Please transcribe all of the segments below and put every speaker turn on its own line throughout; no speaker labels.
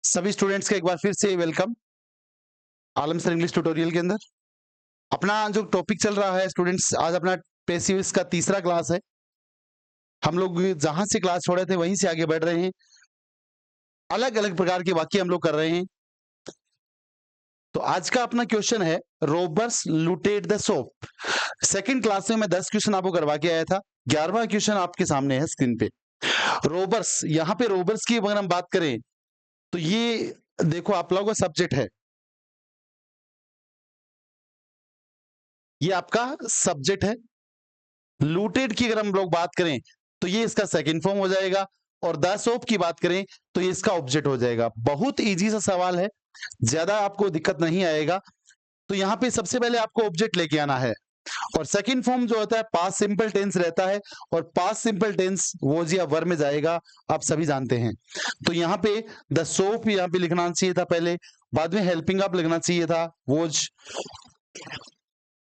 सभी स्टूडेंट्स का एक बार फिर से वेलकम आलम सर इंग्लिश ट्यूटोरियल के अंदर। अपना जो टॉपिक चल रहा है स्टूडेंट्स, आज अपना पेसिव्स का तीसरा क्लास है। हम लोग जहां से क्लास छोड़े थे वहीं से आगे बढ़ रहे हैं। अलग अलग प्रकार के वाक्य हम लोग कर रहे हैं। तो आज का अपना क्वेश्चन है, robbers looted the shop. Second class में मैं 10 क्वेश्चन आपको करवा के आया था। 11वां क्वेश्चन आपके सामने है स्क्रीन पे। रोबर्स, यहाँ पे रोबर्स की अगर हम बात करें तो ये देखो आप लोगों का सब्जेक्ट है, ये आपका सब्जेक्ट है। लूटेड की अगर हम लोग बात करें तो ये इसका सेकंड फॉर्म हो जाएगा, और द शॉप की बात करें तो ये इसका ऑब्जेक्ट हो जाएगा। बहुत इजी सा सवाल है, ज्यादा आपको दिक्कत नहीं आएगा। तो यहाँ पे सबसे पहले आपको ऑब्जेक्ट लेके आना है, और सेकंड फॉर्म जो होता है पास्ट सिंपल टेंस रहता है, और पास्ट सिंपल टेंस वॉज या वर में जाएगा, आप सभी जानते हैं। तो यहाँ पे द शॉप यहाँ पे लिखना चाहिए था पहले, बाद में हेल्पिंग अप लिखना चाहिए था,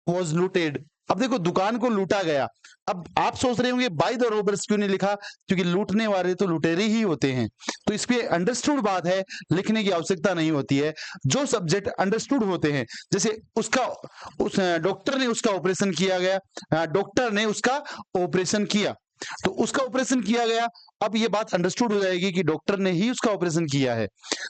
वॉज लूटेड। अब देखो दुकान को लूटा गया। अब आप सोच रहे होंगे बाय द रोबर्स क्यों नहीं लिखा, क्योंकि लूटने वाले तो लुटेरे ही होते हैं। तो इस पे अंडरस्टूड बात है, लिखने की आवश्यकता नहीं होती है। जो सब्जेक्ट अंडरस्टूड होते हैं, जैसे उस डॉक्टर ने उसका ऑपरेशन किया गया, डॉक्टर ने उसका ऑपरेशन किया, तो उसका ऑपरेशन किया गया। अब ये बात अंडरस्टूड हो जाएगी कि डॉक्टर ने ही उसका ऑपरेशन किया है।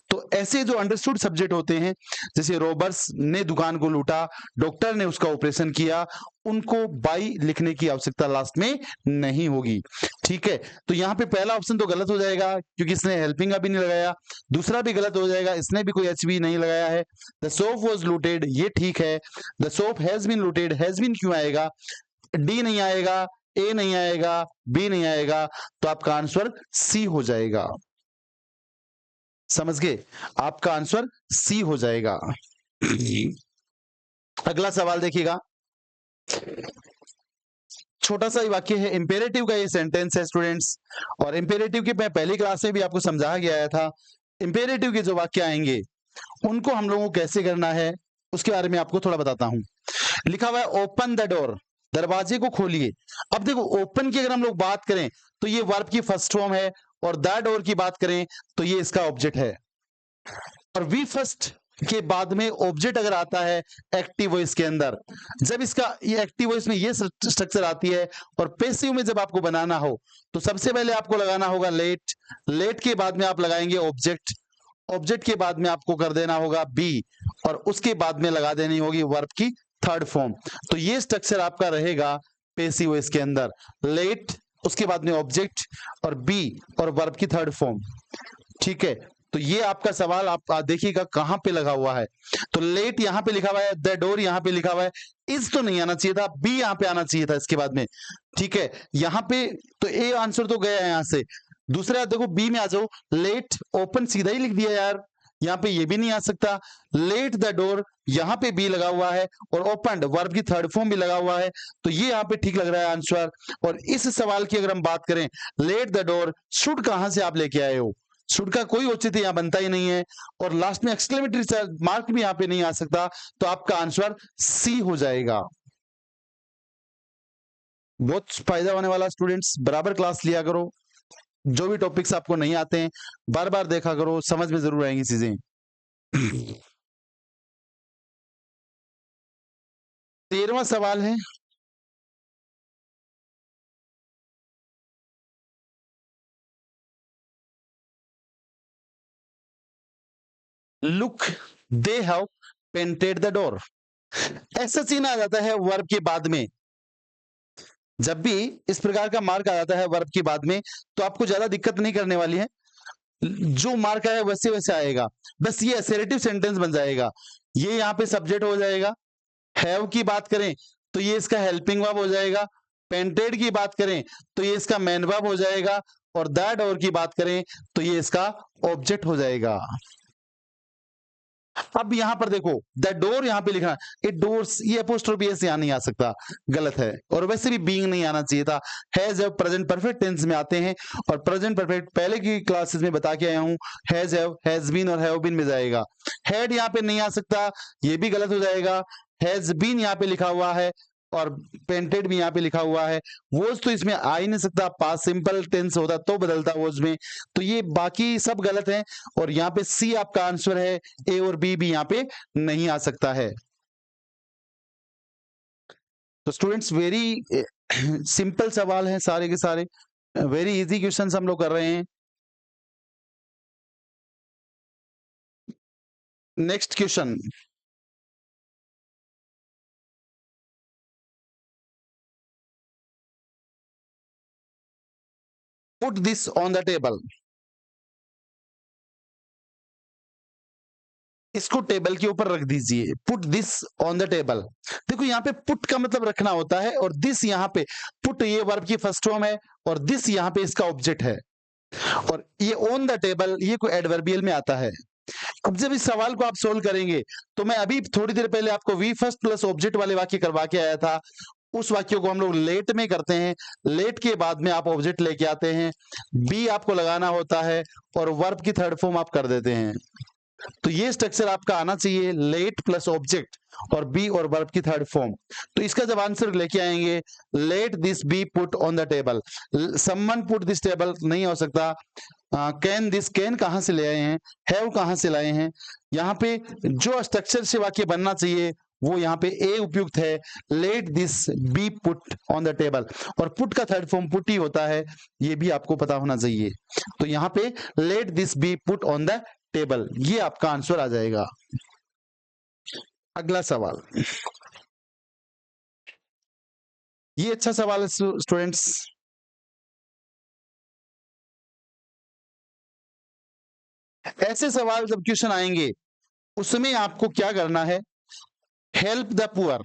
तो ऐसे जो अंडरस्टूड सब्जेक्ट होते हैं, जैसे रॉबर्स ने दुकान को लूटा, डॉक्टर ने उसका ऑपरेशन किया, उनको बाई लिखने की आवश्यकता लास्ट में नहीं होगी। ठीक है, तो यहाँ पे पहला ऑप्शन तो गलत हो जाएगा क्योंकि इसने हेल्पिंग भी नहीं लगाया। दूसरा भी गलत हो जाएगा, इसने भी कोई एच भी नहीं लगाया है। द शॉप वॉज लूटेड, ये ठीक है। The shop has been looted, has been क्यों आएगा, डी नहीं आएगा, ए नहीं आएगा, बी नहीं आएगा, तो आपका आंसर सी हो जाएगा। समझ गए, आपका आंसर सी हो जाएगा। अगला सवाल देखिएगा, छोटा सा वाक्य है, इंपेरेटिव का ये सेंटेंस है स्टूडेंट्स, और इंपेरेटिव के मैं पहली क्लास में भी आपको समझाया गया था। इंपेरेटिव के जो वाक्य आएंगे उनको हम लोगों को कैसे करना है उसके बारे में आपको थोड़ा बताता हूं। लिखा हुआ है ओपन द डोर, दरवाजे को खोलिए। अब देखो ओपन की अगर हम लोग बात करें तो ये वर्ब की फर्स्ट फॉर्म है, और द डोर की बात करें तो ये इसका ऑब्जेक्ट है। और वी फर्स्ट के बाद में ऑब्जेक्ट अगर आता है एक्टिव वॉइस के अंदर, जब इसका ये एक्टिव वॉइस में ये स्ट्रक्चर आती है, और पैसिव में जब आपको बनाना हो तो सबसे पहले आपको लगाना होगा लेट, लेट के बाद में आप लगाएंगे ऑब्जेक्ट, ऑब्जेक्ट के बाद में आपको कर देना होगा बी, और उसके बाद में लगा देनी होगी वर्ब की थर्ड फॉर्म। तो ये स्ट्रक्चर आपका रहेगा पैसिव वॉइस के अंदर, लेट, उसके बाद में ऑब्जेक्ट और बी और वर्ब की थर्ड फॉर्म। ठीक है, तो ये आपका सवाल आप देखिएगा कहां पे लगा हुआ है। तो लेट यहां पे लिखा हुआ है, द डोर यहां पे लिखा हुआ है, इज तो नहीं आना चाहिए था, बी यहां पे आना चाहिए था इसके बाद में। ठीक है, यहां पे तो ए आंसर तो गया है यहां से। दूसरा देखो बी में आ जाओ, लेट ओपन सीधा ही लिख दिया यार, यहाँ पे ये भी नहीं आ सकता। लेट द डोर, यहाँ पे बी लगा हुआ है, और ओपन वर्ब की थर्ड फॉर्म भी लगा हुआ है, तो ये यहाँ पे ठीक लग रहा है आंसर। और इस सवाल की अगर हम बात करें, लेट द डोर, शुड कहां से आप लेके आए हो, शुड का कोई औचित्य यहाँ बनता ही नहीं है, और लास्ट में एक्सक्लेमेटरी मार्क भी यहाँ पे नहीं आ सकता, तो आपका आंसर सी हो जाएगा। बहुत फायदा होने वाला स्टूडेंट्स, बराबर क्लास लिया करो, जो भी टॉपिक्स आपको नहीं आते हैं बार बार देखा करो, समझ में जरूर आएंगी चीजें। 13वां सवाल है, look they have painted the door. ऐसा सीन आ जाता है वर्ब के बाद में, जब भी इस प्रकार का मार्क आ जाता है वर्ब के बाद में, तो आपको ज्यादा दिक्कत नहीं करने वाली है, जो मार्क आया वैसे वैसे आएगा, बस ये असर्टिव सेंटेंस बन जाएगा। ये यहाँ पे सब्जेक्ट हो जाएगा, हैव की बात करें तो ये इसका हेल्पिंग वर्ब हो जाएगा, पेंटेड की बात करें तो ये इसका मेन वर्ब हो जाएगा, और द डोर की बात करें तो ये इसका ऑब्जेक्ट हो जाएगा। अब यहां पर देखो द डोर यहां पे लिखना है, ये डोर्स, ये अपोस्ट्रोफी एस यहां नहीं आ सकता, गलत है, और वैसे भी बीइंग नहीं आना चाहिए था। Has have present perfect tense में आते हैं, और प्रेजेंट परफेक्ट पहले की क्लासेस में बता के आया हूं, हैज हैव, हैज बीन और हैव बीन में जाएगा। हैड यहां पे नहीं आ सकता, ये भी गलत हो जाएगा। हैज बीन यहां पे लिखा हुआ है, और पेंटेड भी यहाँ पे लिखा हुआ है। वॉज तो इसमें आ ही नहीं सकता, पास्ट सिंपल टेंस होता तो बदलता वॉज में, तो ये बाकी सब गलत है। और यहाँ पे सी आपका आंसर है, ए और बी भी यहाँ पे नहीं आ सकता है। तो स्टूडेंट्स वेरी सिंपल सवाल हैं सारे के सारे, वेरी इजी क्वेश्चंस हम लोग कर रहे हैं। Next question, put this on the table. इसको टेबल के ऊपर रख दीजिए, put this on the table. देखो यहाँ पे पुट का मतलब रखना होता है, और दिस यहाँ पे, पुट ये वर्ब की फर्स्ट फॉर्म है और दिस यहाँ पे इसका ऑब्जेक्ट है, और ये ऑन द टेबल ये कोई एडवर्बियल में आता है। अब जब इस सवाल को आप सोल्व करेंगे, तो मैं अभी थोड़ी देर पहले आपको वी फर्स्ट प्लस ऑब्जेक्ट वाले वाक्य करवा के आया था, उस वाक्य को हम लोग लेट में करते हैं। लेट के बाद में आप ऑब्जेक्ट लेके आते हैं, बी आपको लगाना होता है और वर्ब की थर्ड फॉर्म आप कर देते हैं। तो ये स्ट्रक्चर आपका आना चाहिए, लेट प्लस ऑब्जेक्ट और बी और वर्ब की थर्ड फॉर्म। तो इसका जब आंसर लेके आएंगे, let this B put on the table, someone put this table नहीं हो सकता। कैन दिस, कैन कहां से ले आए हैं, हैव कहां से लाए हैं। यहाँ पे जो स्ट्रक्चर से वाक्य बनना चाहिए वो यहाँ पे ए उपयुक्त है, let this B put on the table, और पुट का थर्ड फॉर्म पुट ही होता है, ये भी आपको पता होना चाहिए। तो यहाँ पे let this B put on the table, ये आपका आंसर आ जाएगा। अगला सवाल, ये अच्छा सवाल है स्टूडेंट्स। ऐसे सवाल जब क्वेश्चन आएंगे, उसमें आपको क्या करना है, हेल्प द पुअर,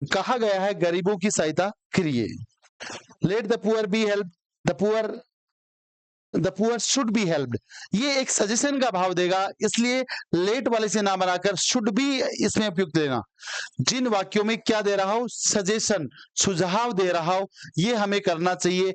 कहा गया है गरीबों की सहायता करिए। Let the poor B help, the poor should be helped, ये एक सजेशन का भाव देगा, इसलिए लेट वाले से ना बनाकर शुड बी इसमें उपयुक्त लेना। जिन वाक्यों में क्या दे रहा हो, सजेशन, सुझाव दे रहा हो, ये हमें करना चाहिए।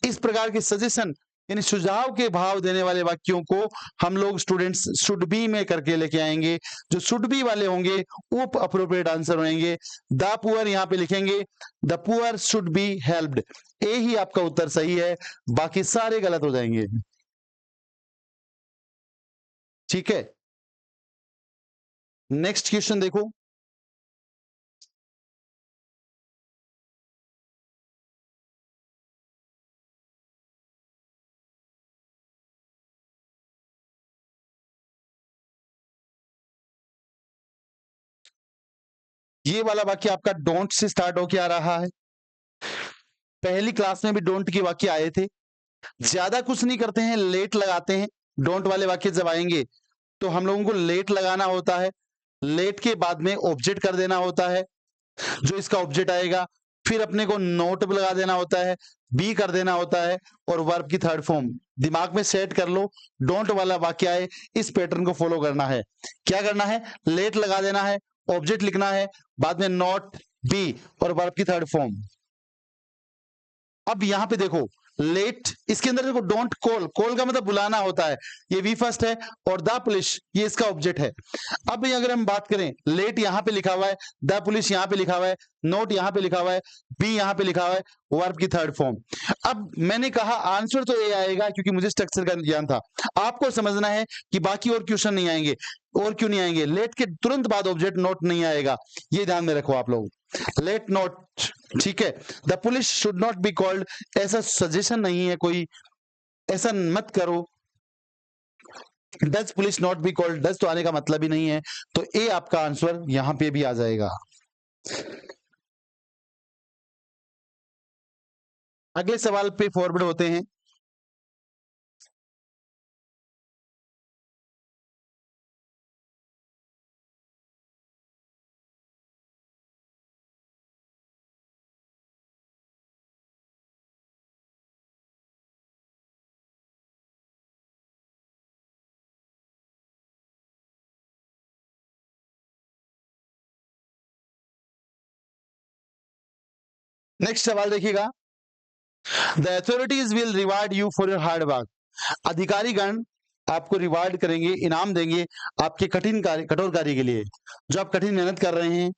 इस प्रकार के सजेशन यानी सुझाव के भाव देने वाले वाक्यों को हम लोग स्टूडेंट्स शुड बी में करके लेके आएंगे। जो शुड बी वाले होंगे वो अप्रोप्रिएट आंसर होंगे। द पुअर यहाँ पे लिखेंगे, the poor should be helped, A ही आपका उत्तर सही है, बाकी सारे गलत हो जाएंगे। ठीक है, नेक्स्ट क्वेश्चन देखो, ये वाला वाक्य आपका डोंट से स्टार्ट होके आ रहा है। पहली क्लास में भी डोंट के वाक्य आए थे। ज्यादा कुछ नहीं करते हैं, लेट लगाते हैं। डोंट वाले वाक्य जब आएंगे तो हम लोगों को लेट लगाना होता है, लेट के बाद में ऑब्जेक्ट कर देना होता है, जो इसका ऑब्जेक्ट आएगा, फिर अपने को नोट लगा देना होता है, बी कर देना होता है, और वर्ब की थर्ड फॉर्म। दिमाग में सेट कर लो, डोंट वाला वाक्य आए इस पैटर्न को फॉलो करना है। क्या करना है, लेट लगा देना है, ऑब्जेक्ट लिखना है, बाद में नॉट, बी और वर्ब की थर्ड फॉर्म। अब यहां पे देखो, लेट, इसके अंदर देखो डोंट कॉल, कॉल का मतलब बुलाना होता है, ये वी फर्स्ट है, और द पुलिस ये इसका ऑब्जेक्ट है। अब अगर हम बात करें, लेट यहां पे लिखा हुआ है, द पुलिस यहां पे लिखा हुआ है, नोट यहां पे लिखा हुआ है, बी यहां पे लिखा हुआ है, वर्ब की थर्ड फॉर्म। अब मैंने कहा आंसर तो ए आएगा क्योंकि मुझे स्ट्रक्चर का ज्ञान था। आपको समझना है कि बाकी और क्वेश्चन नहीं आएंगे। और क्यों नहीं आएंगे, लेट के तुरंत बाद ऑब्जेक्ट नोट नहीं आएगा, ये ध्यान में रखो आप लोग। लेट नोट, ठीक है, the police should not be called, ऐसा सजेशन नहीं है कोई, ऐसा मत करो। Does police not be called, does तो आने का मतलब ही नहीं है, तो ए आपका आंसर यहां पे भी आ जाएगा। अगले सवाल पे फॉरवर्ड होते हैं। नेक्स्ट सवाल देखिएगा, the authorities will reward you for your hard work, अधिकारीगण आपको रिवार्ड करेंगे, इनाम देंगे आपके कठोर कार्य के लिए, जो आप कठिन मेहनत कर रहे हैं।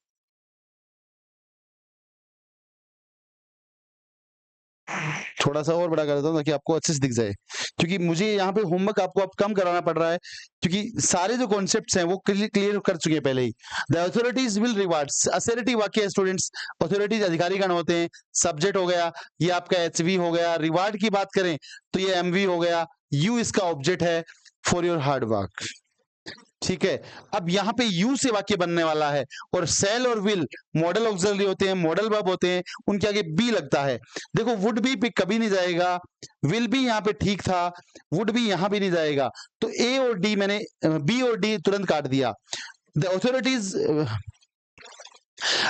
थोड़ा सा और बड़ा कर देता हूँ ताकि आपको अच्छे से दिख जाए, क्योंकि मुझे यहाँ पे होमवर्क आपको अब कम कराना पड़ रहा है, क्योंकि सारे जो कॉन्सेप्ट्स हैं वो क्लियर कर चुके हैं पहले ही। The authorities will rewards, assertive वाक्य है स्टूडेंट्स, अथॉरिटीज अधिकारीगण होते हैं, सब्जेक्ट हो गया, ये आपका एचवी हो गया। रिवार्ड की बात करें तो ये एमवी हो गया, यू इसका ऑब्जेक्ट है फॉर योर हार्ड वर्क। ठीक है, अब यहाँ पे यू से वाक्य बनने वाला है, और सेल और विल मॉडल ऑक्सिलरी होते हैं, मॉडल वर्ब होते हैं, उनके आगे बी लगता है। देखो वुड बी पे कभी नहीं जाएगा, विल भी यहाँ पे ठीक था, वुड भी यहाँ भी नहीं जाएगा, तो ए और डी मैंने बी और डी तुरंत काट दिया। द अथॉरिटीज,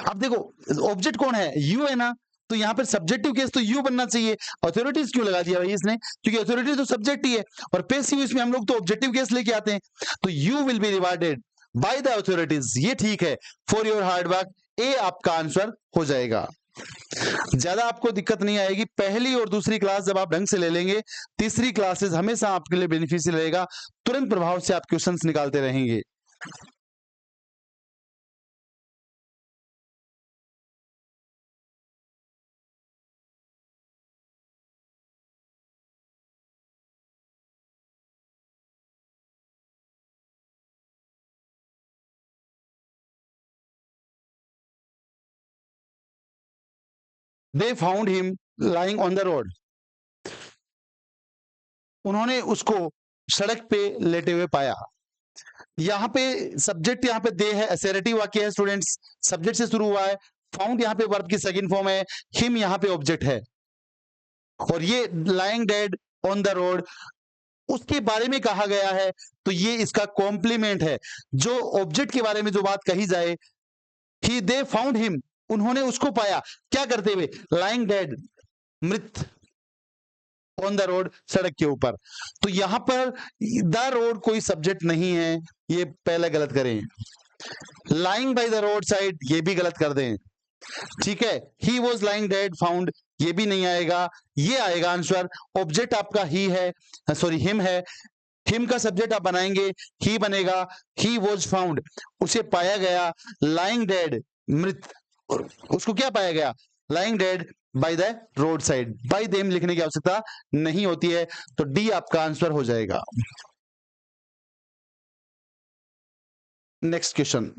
अब देखो ऑब्जेक्ट कौन है, यू है ना, तो यहाँ पर सब्जेक्टिव केस तो यू बनना चाहिए। अथॉरिटीज क्यों लगा दिया भाई इसने, क्योंकि अथॉरिटीज तो सब्जेक्ट ही है, और पैसिव इसमें हम लोग तो ऑब्जेक्टिव केस लेके आते हैं, तो you will be rewarded by the authorities, ये ठीक है, फॉर योर हार्ड वर्क, ए आपका आंसर हो जाएगा। ज्यादा आपको दिक्कत नहीं आएगी, पहली और दूसरी क्लास जब आप ढंग से ले लेंगे, तीसरी क्लासेस हमेशा आपके लिए बेनिफिशियल रहेगा, तुरंत प्रभाव से आप क्वेश्चंस निकालते रहेंगे। They found him lying on the road. उन्होंने उसको सड़क पे लेटे हुए पाया। यहाँ पे सब्जेक्ट यहाँ पे दे है, असर्टिव वाक्य है स्टूडेंट्स, सब्जेक्ट से शुरू हुआ है, फाउंड यहाँ पे वर्ब की सेकंड फॉर्म है, हिम यहाँ पे ऑब्जेक्ट है, और ये lying dead on the road उसके बारे में कहा गया है, तो ये इसका कॉम्प्लीमेंट है। जो ऑब्जेक्ट के बारे में जो बात कही जाए, ही दे फाउंड हिम, उन्होंने उसको पाया, क्या करते हुए, लाइंग डेड, मृत, ऑन द रोड, सड़क के ऊपर। तो यहां पर द रोड कोई सब्जेक्ट नहीं है, ये पहले गलत करें। Lying by the road side, ये भी गलत कर दें। ठीक है, he was lying dead found, ये भी नहीं आएगा, ये आएगा आंसर। ऑब्जेक्ट आपका ही है, सॉरी हिम है, हिम का सब्जेक्ट आप बनाएंगे, ही बनेगा, ही वॉज फाउंड, उसे पाया गया, लाइंग डेड, मृत, उसको क्या पाया गया, lying dead by the road side. Bye them लिखने की आवश्यकता नहीं होती है, तो डी आपका आंसर हो जाएगा। नेक्स्ट क्वेश्चन,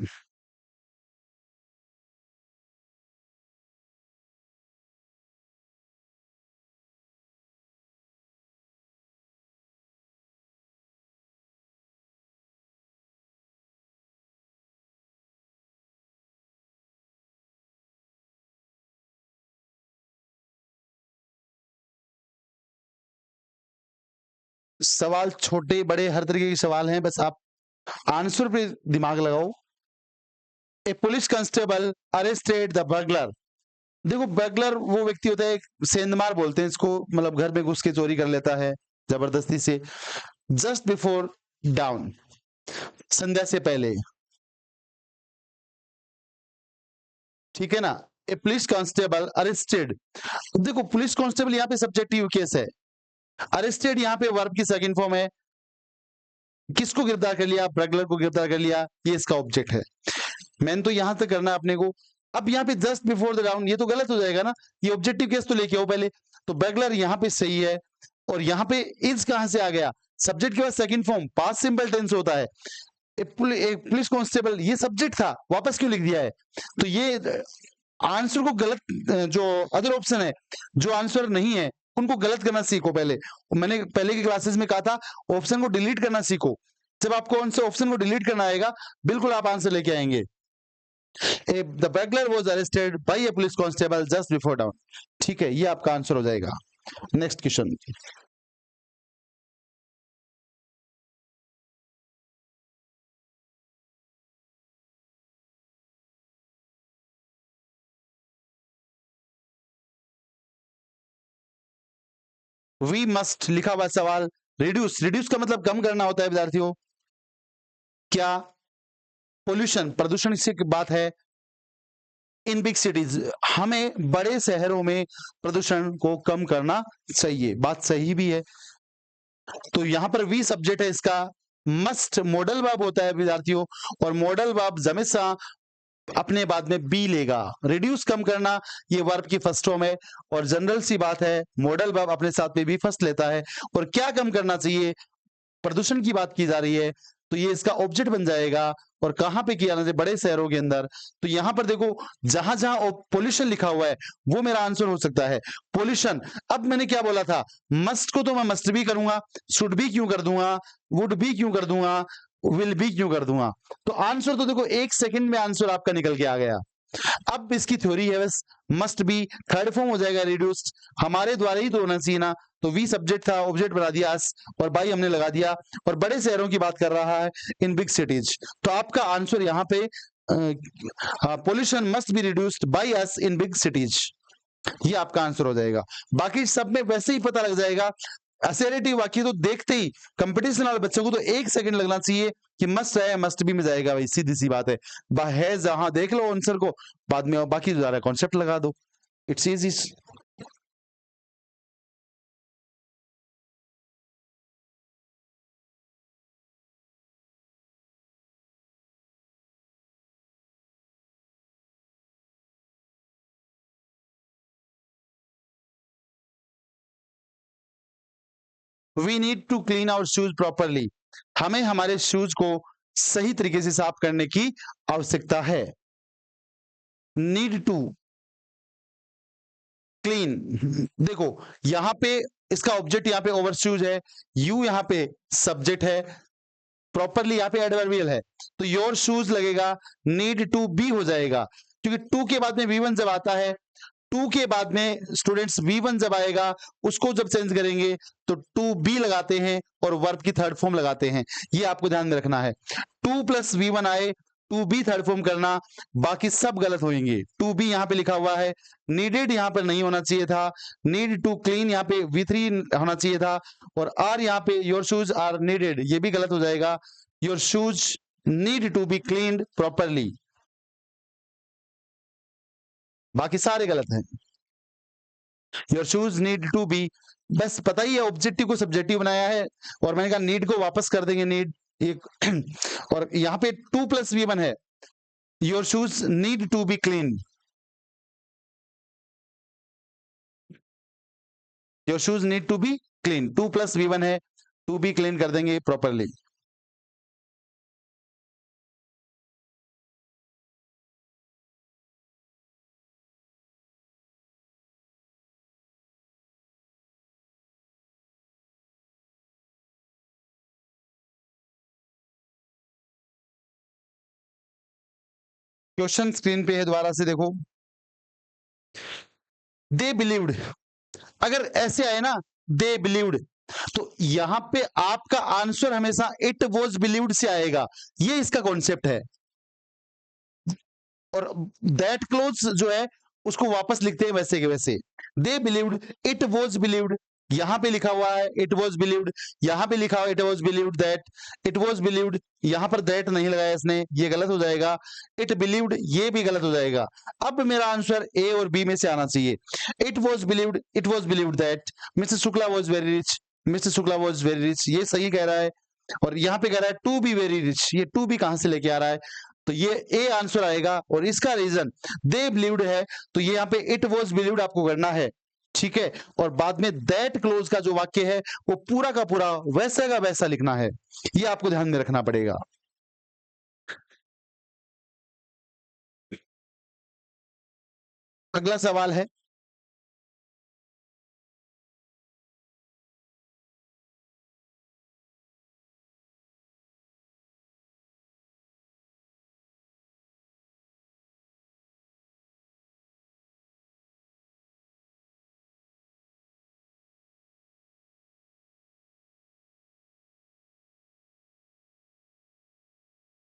सवाल छोटे बड़े हर तरीके के सवाल हैं, बस आप आंसर पे दिमाग लगाओ। A police constable arrested the burglar. देखो बर्गलर वो व्यक्ति होता है, सेंधमार बोलते हैं इसको, मतलब घर में घुस के चोरी कर लेता है जबरदस्ती से। जस्ट बिफोर डाउन, संध्या से पहले, ठीक है ना। ए पुलिस कांस्टेबल अरेस्टेड, देखो पुलिस कांस्टेबल यहाँ पे सब्जेक्टिव केस है, अरेस्टेड यहाँ पे वर्ब की सेकंड फॉर्म है, किसको गिरफ्तार कर लिया, बर्गलर को गिरफ्तार कर लिया, ये इसका ऑब्जेक्ट है। मैंने तो यहां तक करना है अपने को। अब यहाँ पे जस्ट बिफोर द डाउन, ये तो गलत हो जाएगा ना, ये ऑब्जेक्टिव केस तो लेके आओ पहले, तो बर्गलर यहाँ पे सही है, और यहाँ पे इज कहां से आ गया, सब्जेक्ट के बाद second form, past simple tense होता है। एक पुलिस कांस्टेबल ये सब्जेक्ट था, वापस क्यों लिख दिया है, तो ये आंसर को गलत, जो अदर ऑप्शन है, जो आंसर नहीं है उनको गलत करना सीखो पहले। मैंने पहले की क्लासेस में कहा था ऑप्शन को डिलीट करना सीखो, जब आपको उनसे ऑप्शन को डिलीट करना आएगा बिल्कुल आप आंसर लेके आएंगे। The burglar was arrested bye A police constable just before down, ठीक है, ये आपका आंसर हो जाएगा। नेक्स्ट क्वेश्चन, वी मस्ट लिखा हुआ सवाल, रिड्यूस, रिड्यूस का मतलब कम करना होता है विद्यार्थियों। क्या, पोल्यूशन, प्रदूषण से बात है। इन बिग सिटीज, हमें बड़े शहरों में प्रदूषण को कम करना चाहिए, बात सही भी है। तो यहां पर वी सब्जेक्ट है इसका, मस्ट मॉडल वर्ब होता है विद्यार्थियों, और मॉडल वर्ब हमेशा अपने बाद में बी लेगा। रिड्यूस कम करना ये वर्ब की फर्स्ट फॉर्म है और जनरल सी बात है मॉडल वर्ब अपने साथ में भी फर्स्ट लेता है। और क्या कम करना चाहिए, प्रदूषण की बात की जा रही है तो ये इसका ऑब्जेक्ट बन जाएगा। और कहां पे किया जाना चाहिए, बड़े शहरों के अंदर। तो यहां पर देखो जहां जहां पोल्यूशन लिखा हुआ है वो मेरा आंसर हो सकता है पोल्यूशन। अब मैंने क्या बोला था, मस्ट को तो मैं मस्ट भी करूंगा, शुड भी क्यों कर दूंगा, वुड भी क्यों कर दूंगा, विल भी क्यों कर दूंगा। तो आंसर तो देखो 1 सेकंड में आंसर आपका निकल के आ गया। अब इसकी थ्योरी है बस, मस्ट बी थर्ड फॉर्म हो जाएगा रिड्यूस्ड, हमारे द्वारा ही तो होना चाहिए ना। तो वी सब्जेक्ट था, ऑब्जेक्ट बना दिया अस, और बाई हमने लगा दिया। और बड़े शहरों की बात कर रहा है, इन बिग सिटीज। तो आपका आंसर यहाँ पे pollution must be reduced by us in big cities, ये आपका आंसर हो जाएगा। बाकी सब में वैसे ही पता लग जाएगा। असर्टिव वाक्य तो देखते ही कंपटीशन वाले बच्चों को तो 1 सेकंड लगना चाहिए कि मस्ट है, मस्ट भी में जाएगा, भाई सीधी सी बात है जहां देख लो आंसर को, बाद में बाकी जो रहा कॉन्सेप्ट लगा दो, it's easy. We need to clean our shoes properly, हमें हमारे शूज को सही तरीके से साफ करने की आवश्यकता है। नीड टू क्लीन, देखो यहां पे इसका ऑब्जेक्ट यहाँ पे ओवर शूज है, यू यहाँ पे सब्जेक्ट है, प्रॉपरली यहाँ पे एडवर्बियल है, तो योर शूज लगेगा, नीड टू बी हो जाएगा। क्योंकि टू के बाद में V1 जब आता है, टू के बाद में स्टूडेंट्स V1 जब आएगा उसको जब चेंज करेंगे तो टू बी लगाते हैं और वर्ब की थर्ड फॉर्म लगाते हैं, ये आपको ध्यान में रखना है। टू प्लस V1 आए, टू बी थर्ड फॉर्म करना, बाकी सब गलत होंगे। टू बी यहाँ पे लिखा हुआ है, नीडेड यहाँ पर नहीं होना चाहिए था, नीड टू क्लीन यहाँ पे V3 होना चाहिए था, और आर यहाँ पे योर शूज आर नीडेड, ये भी गलत हो जाएगा। Your shoes need to be cleaned properly, बाकी सारे गलत हैं। Your shoes need to be, बस पता ही है ऑब्जेक्टिव को सब्जेक्टिव बनाया है, और मैंने कहा नीड को वापस कर देंगे नीड एक और यहाँ पे 2 + V1 है, your shoes need to be clean, your shoes need to be clean, 2 + V1 है, टू बी क्लीन कर देंगे प्रॉपरली। क्वेश्चन स्क्रीन पे है, दोबारा से देखो। दे बिलीव्ड, अगर ऐसे आए ना दे बिलीव्ड, तो यहां पे आपका आंसर हमेशा इट वॉज बिलीव्ड से आएगा, ये इसका कॉन्सेप्ट है। और दैट क्लोज जो है उसको वापस लिखते हैं वैसे के वैसे। They believed, it was believed, यहां पे लिखा हुआ है इट वॉज बिलीव्ड, यहां पे लिखा हुआ it was believed that, it was believed, यहां पर दैट नहीं लगाया इसने, ये गलत हो जाएगा। इट बिलीव्ड, ये भी गलत हो जाएगा। अब मेरा आंसर ए और बी में से आना चाहिए। It was believed, it was believed that mister Shukla was very rich, mister Shukla was very rich, ये सही कह रहा है। और यहाँ पे कह रहा है टू बी वेरी रिच, ये टू बी कहां से लेके आ रहा है, तो ये ए आंसर आएगा। और इसका रीजन दे बिलीव्ड है, तो ये यहाँ पे इट वॉज बिलीव्ड आपको करना है, ठीक है। और बाद में दैट क्लोज का जो वाक्य है वो पूरा का पूरा वैसा का वैसा लिखना है, ये आपको ध्यान में रखना पड़ेगा। अगला सवाल है,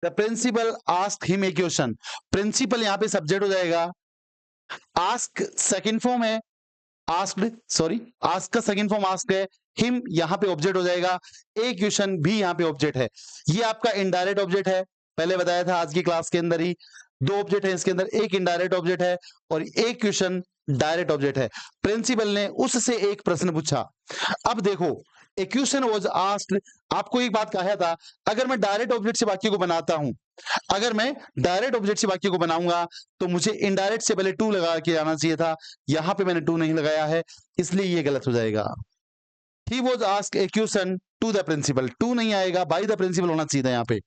the principal ask him a question, principal यहां पे सब्जेक्ट हो जाएगा, आस्क सेकंड फॉर्म है, आस्क्ड, सॉरी आस्क का सेकंड फॉर्म आस्क है, हिम यहां पे ऑब्जेक्ट हो जाएगा, ए क्वेश्चन भी यहां पे ऑब्जेक्ट है। ये आपका इनडायरेक्ट ऑब्जेक्ट है, पहले बताया था आज की क्लास के अंदर ही। दो ऑब्जेक्ट है इसके अंदर, एक इनडायरेक्ट ऑब्जेक्ट है और एक क्वेश्चन डायरेक्ट ऑब्जेक्ट है। प्रिंसिपल ने उससे एक प्रश्न पूछा। अब देखो ए क्वेश्चन वाज आस्क्ड, आपको एक बात कहा था, अगर मैं डायरेक्ट ऑब्जेक्ट से वाक्य को बनाता हूं अगर मैं डायरेक्ट ऑब्जेक्ट से वाक्य को बनाऊंगा तो मुझे इनडायरेक्ट से पहले टू लगा के आना चाहिए था, यहां पे मैंने टू नहीं लगाया है, इसलिए ये गलत हो जाएगा। He was asked a question to the principal, to नहीं आएगा, बाय द प्रिंसिपल होना चाहिए था यहाँ पे।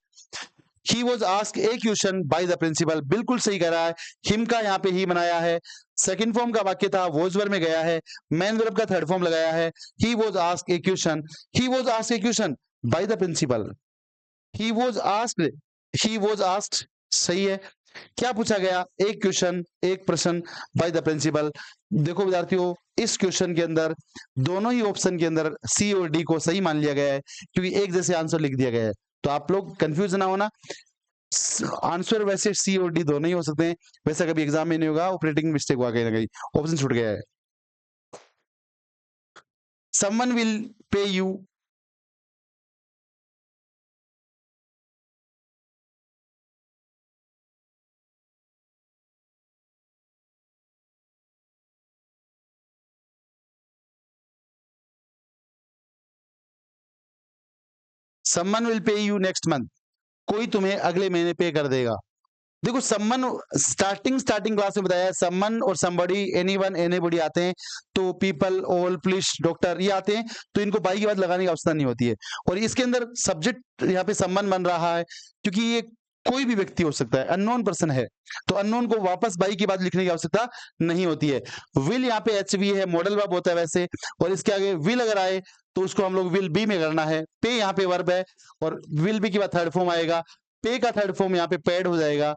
He was asked a question by the principal, बिल्कुल सही कर रहा है, हिम का यहाँ पे ही बनाया है, सेकंड फॉर्म का वाक्य था, वॉज वर्ब में गया है, मैन वर्ब का थर्ड फॉर्म लगाया है, he was asked a question, he was asked a question by the principal, he was asked, he was asked सही है। क्या पूछा गया? एक क्वेश्चन, एक प्रश्न बाय द प्रिंसिपल। देखो विद्यार्थियों, इस क्वेश्चन के अंदर दोनों ही ऑप्शन के अंदर सी और डी को सही मान लिया गया है, क्योंकि एक जैसे आंसर लिख दिया गया है। तो आप लोग कंफ्यूज ना होना, आंसर वैसे सी और डी दोनों ही हो सकते हैं, वैसा कभी एग्जाम में नहीं होगा, ऑपरेटिंग मिस्टेक हुआ कहीं ना कहीं, ऑप्शन छूट गया है। Someone will pay you, someone will pay you next month, कोई तुम्हें अगले महीने पे कर देगा। देखो सम्मन स्टार्टिंग क्लास में बताया, सम्मन और समबडी, एनीवन, एनीबॉडी आते हैं तो पीपल, ऑल, पुलिस, डॉक्टर ये आते हैं, तो इनको बाई के बाद लगाने की आवश्यकता नहीं होती है। और इसके अंदर सब्जेक्ट यहाँ पे सम्मन बन रहा है, क्योंकि ये कोई भी व्यक्ति हो सकता है, अननोन पर्सन है, तो अननोन को वापस बाई के बाद लिखने की आवश्यकता नहीं होती है। विल यहाँ पे HV है, मॉडल वर्ब होता है वैसे, और इसके आगे विल अगर आए तो उसको हम लोग विल बी में करना है। पे यहाँ पे वर्ब है, और विल बी के बाद थर्ड फॉर्म आएगा, पे का थर्ड फॉर्म यहाँ पे पेड हो जाएगा,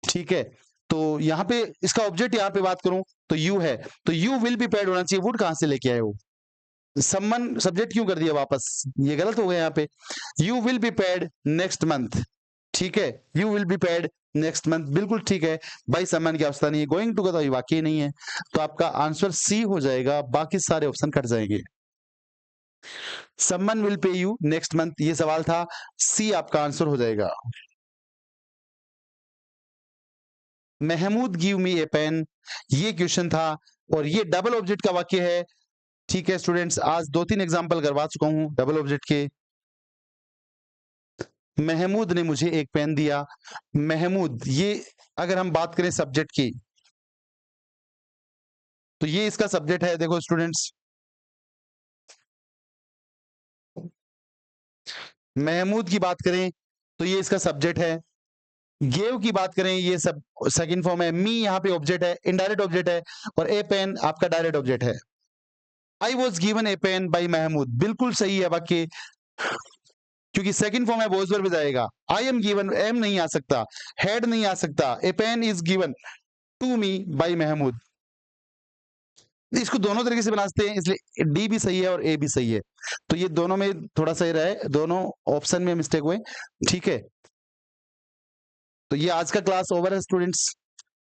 ठीक है। तो यहाँ पे इसका ऑब्जेक्ट यहाँ पे बात करूं तो यू है, तो यू विल बी पेड होना चाहिए, वुड कहां से लेके आए हो, सम्मन सब्जेक्ट क्यों कर दिया वापस, ये गलत हो गया यहाँ पे। You will be paid next month, ठीक है, you will be paid next month, बिल्कुल ठीक है, भाई सम्मान की आवश्यकता नहीं है, गोइंग टू का तो वाकई नहीं है, तो आपका आंसर सी हो जाएगा, बाकी सारे ऑप्शन कट जाएंगे। सम्मन will pay you next month, ये सवाल था, सी आपका आंसर हो जाएगा। महमूद गिव मी ए पेन, ये क्वेश्चन था, और ये डबल ऑब्जेक्ट का वाक्य है, ठीक है स्टूडेंट्स, आज 2-3 एग्जांपल करवा चुका हूं डबल ऑब्जेक्ट के। महमूद ने मुझे एक पेन दिया, महमूद, ये अगर हम बात करें सब्जेक्ट की तो ये इसका सब्जेक्ट है, देखो स्टूडेंट्स, महमूद की बात करें तो ये इसका सब्जेक्ट है, गेव की बात करें ये सब सेकंड फॉर्म है, मी यहाँ पे ऑब्जेक्ट है, इनडायरेक्ट ऑब्जेक्ट है, और ए पेन आपका डायरेक्ट ऑब्जेक्ट है। I was given a pen by Mahmood, बिल्कुल सही है वाक्य, क्योंकि सेकंड फॉर्म है वॉज वर्ब जाएगा। आई एम गिवन, एम नहीं आ सकता, हेड नहीं आ सकता, a pen is given to me by Mahmood. इसको दोनों तरीके से बना सकते हैं, इसलिए डी भी सही है और ए भी सही है, तो ये दोनों में थोड़ा सही रहे, दोनों ऑप्शन में मिस्टेक हुए, ठीक है। तो ये आज का क्लास ओवर है स्टूडेंट्स,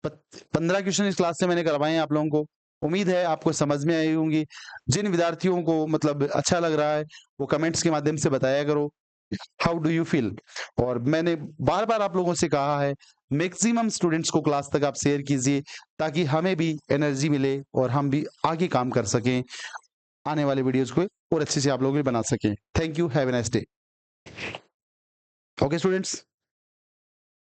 15 क्वेश्चन इस क्लास से मैंने करवाए हैं आप लोगों को, उम्मीद है आपको समझ में आई होंगी। जिन विद्यार्थियों को मतलब अच्छा लग रहा है वो कमेंट्स के माध्यम से बताया करो, हाउ डू यू फील। और मैंने बार बार आप लोगों से कहा है, मैक्सिमम स्टूडेंट्स को क्लास तक आप शेयर कीजिए, ताकि हमें भी एनर्जी मिले और हम भी आगे काम कर सकें, आने वाले वीडियोस को और अच्छे से आप लोग भी बना सकें। Thank you, have a nice day. Okay students.